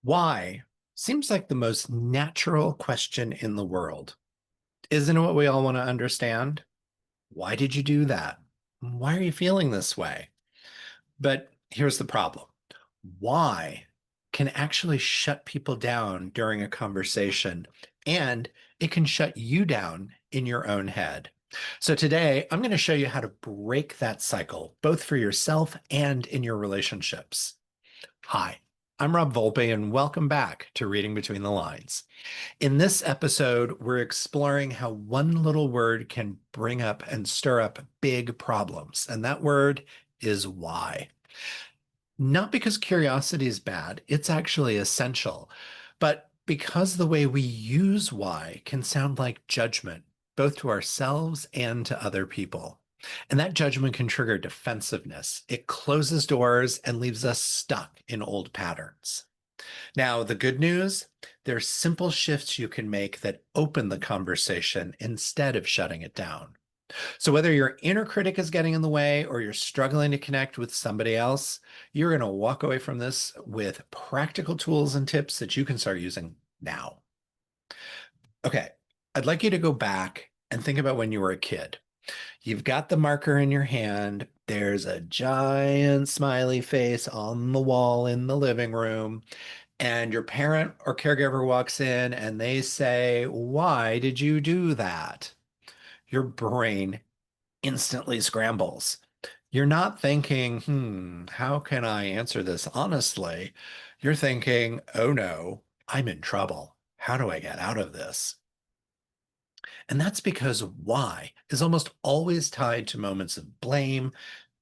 Why seems like the most natural question in the world. Isn't it what we all want to understand? Why did you do that? Why are you feeling this way? But here's the problem. Why can actually shut people down during a conversation, and it can shut you down in your own head. So today, I'm going to show you how to break that cycle, both for yourself and in your relationships. Hi, I'm Rob Volpe, and welcome back to Reading Between the Lines. In this episode, we're exploring how one little word can bring up and stir up big problems, and that word is why. Not because curiosity is bad, it's actually essential, but because the way we use why can sound like judgment, both to ourselves and to other people. And that judgment can trigger defensiveness. It closes doors and leaves us stuck in old patterns. Now, the good news, there's simple shifts you can make that open the conversation instead of shutting it down. So whether your inner critic is getting in the way or you're struggling to connect with somebody else, you're going to walk away from this with practical tools and tips that you can start using now. Okay, I'd like you to go back and think about when you were a kid. You've got the marker in your hand. There's a giant smiley face on the wall in the living room, and your parent or caregiver walks in and they say, "Why did you do that?" Your brain instantly scrambles. You're not thinking, how can I answer this honestly? You're thinking, oh no, I'm in trouble. How do I get out of this? And that's because why is almost always tied to moments of blame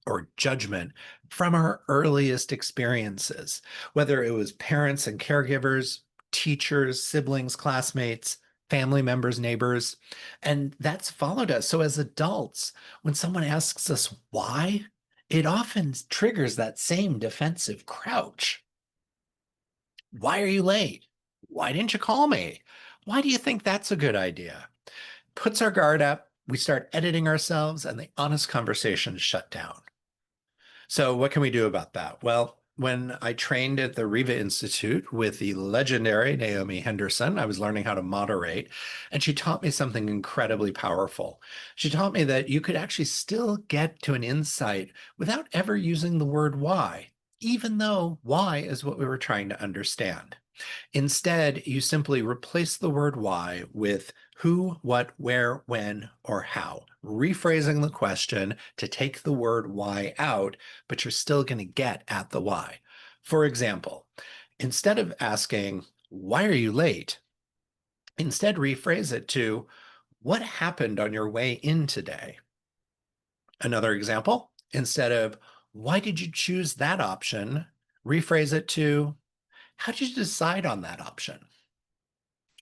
or judgment from our earliest experiences, whether it was parents and caregivers, teachers, siblings, classmates, family members, neighbors, and that's followed us. So as adults, when someone asks us why, it often triggers that same defensive crouch. Why are you late? Why didn't you call me? Why do you think that's a good idea? Puts our guard up, we start editing ourselves, and the honest conversation is shut down. So, what can we do about that? Well, when I trained at the Riva Institute with the legendary Naomi Henderson, I was learning how to moderate, and she taught me something incredibly powerful. She taught me that you could actually still get to an insight without ever using the word why, even though why is what we were trying to understand. Instead, you simply replace the word why with who, what, where, when, or how, rephrasing the question to take the word why out, but you're still going to get at the why. For example, instead of asking, why are you late? Instead, rephrase it to, what happened on your way in today? Another example, instead of, why did you choose that option? Rephrase it to, how did you decide on that option?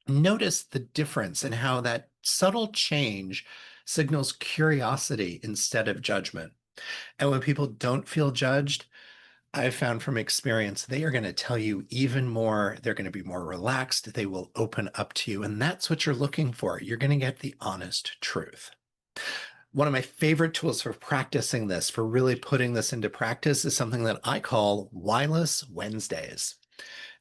Notice the difference in how that subtle change signals curiosity instead of judgment. And when people don't feel judged, I've found from experience, they are going to tell you even more. They're going to be more relaxed. They will open up to you. And that's what you're looking for. You're going to get the honest truth. One of my favorite tools for practicing this, for really putting this into practice, is something that I call Whyless Wednesdays.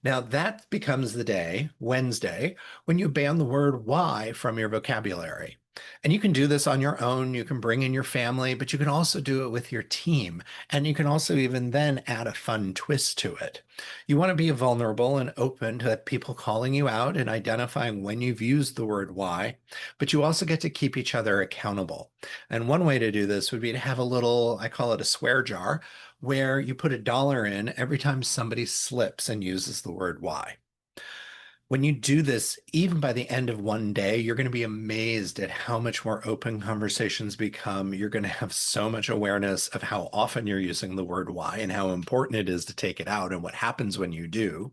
Now, that becomes the day, Wednesday, when you ban the word why from your vocabulary. And you can do this on your own. You can bring in your family, but you can also do it with your team. And you can also even then add a fun twist to it. You want to be vulnerable and open to people calling you out and identifying when you've used the word why, but you also get to keep each other accountable. And one way to do this would be to have a little, I call it a swear jar, where you put $1 in every time somebody slips and uses the word why. When you do this, even by the end of one day, you're going to be amazed at how much more open conversations become. You're going to have so much awareness of how often you're using the word why and how important it is to take it out and what happens when you do.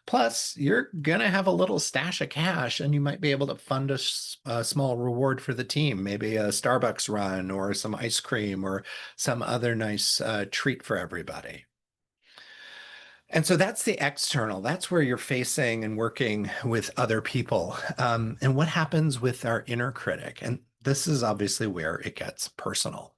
Plus, you're going to have a little stash of cash and you might be able to fund a small reward for the team, maybe a Starbucks run or some ice cream or some other nice treat for everybody. And so that's the external. That's where you're facing and working with other people. And what happens with our inner critic? And this is obviously where it gets personal.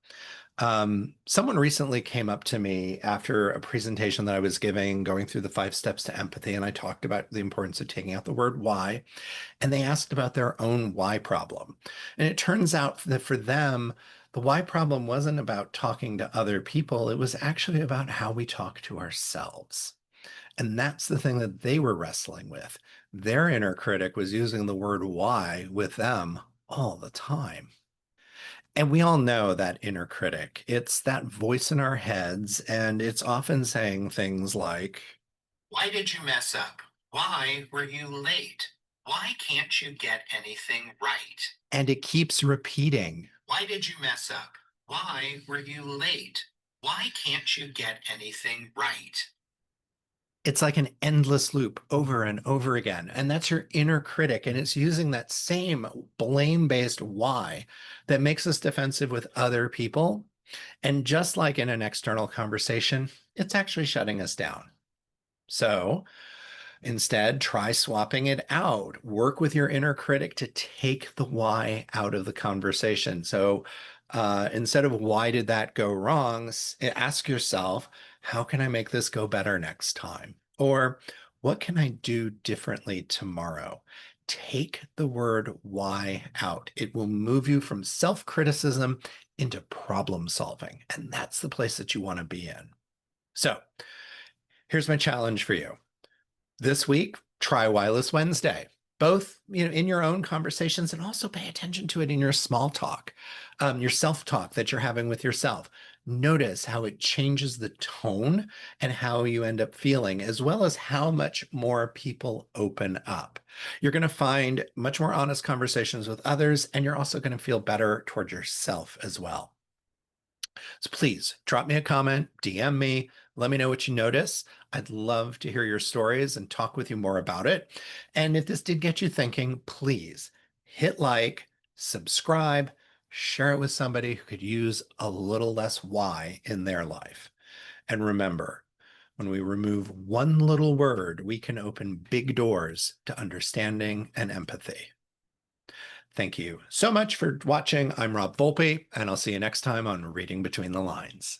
Someone recently came up to me after a presentation that I was giving, going through the 5 steps to empathy, and I talked about the importance of taking out the word why, and they asked about their own why problem. And it turns out that for them, the why problem wasn't about talking to other people, it was actually about how we talk to ourselves. And that's the thing that they were wrestling with. Their inner critic was using the word why with them all the time. And we all know that inner critic. It's that voice in our heads, and it's often saying things like, why did you mess up? Why were you late? Why can't you get anything right? And it keeps repeating, why did you mess up? Why were you late? Why can't you get anything right? It's like an endless loop over and over again. And that's your inner critic. And it's using that same blame-based why that makes us defensive with other people. And just like in an external conversation, it's actually shutting us down. So instead, try swapping it out. Work with your inner critic to take the why out of the conversation. So instead of why did that go wrong, ask yourself, how can I make this go better next time? Or what can I do differently tomorrow? Take the word why out. It will move you from self-criticism into problem solving. And that's the place that you want to be in. So here's my challenge for you. This week, try Whyless Wednesday, both in your own conversations and also pay attention to it in your small talk, your self-talk that you're having with yourself. Notice how it changes the tone and how you end up feeling, as well as how much more people open up. You're going to find much more honest conversations with others, and you're also going to feel better toward yourself as well. So please drop me a comment, DM me, let me know what you notice. I'd love to hear your stories and talk with you more about it. And if this did get you thinking, please hit like, subscribe, share it with somebody who could use a little less why in their life. And remember, when we remove one little word, we can open big doors to understanding and empathy. Thank you so much for watching. I'm Rob Volpe, and I'll see you next time on Reading Between the Lines.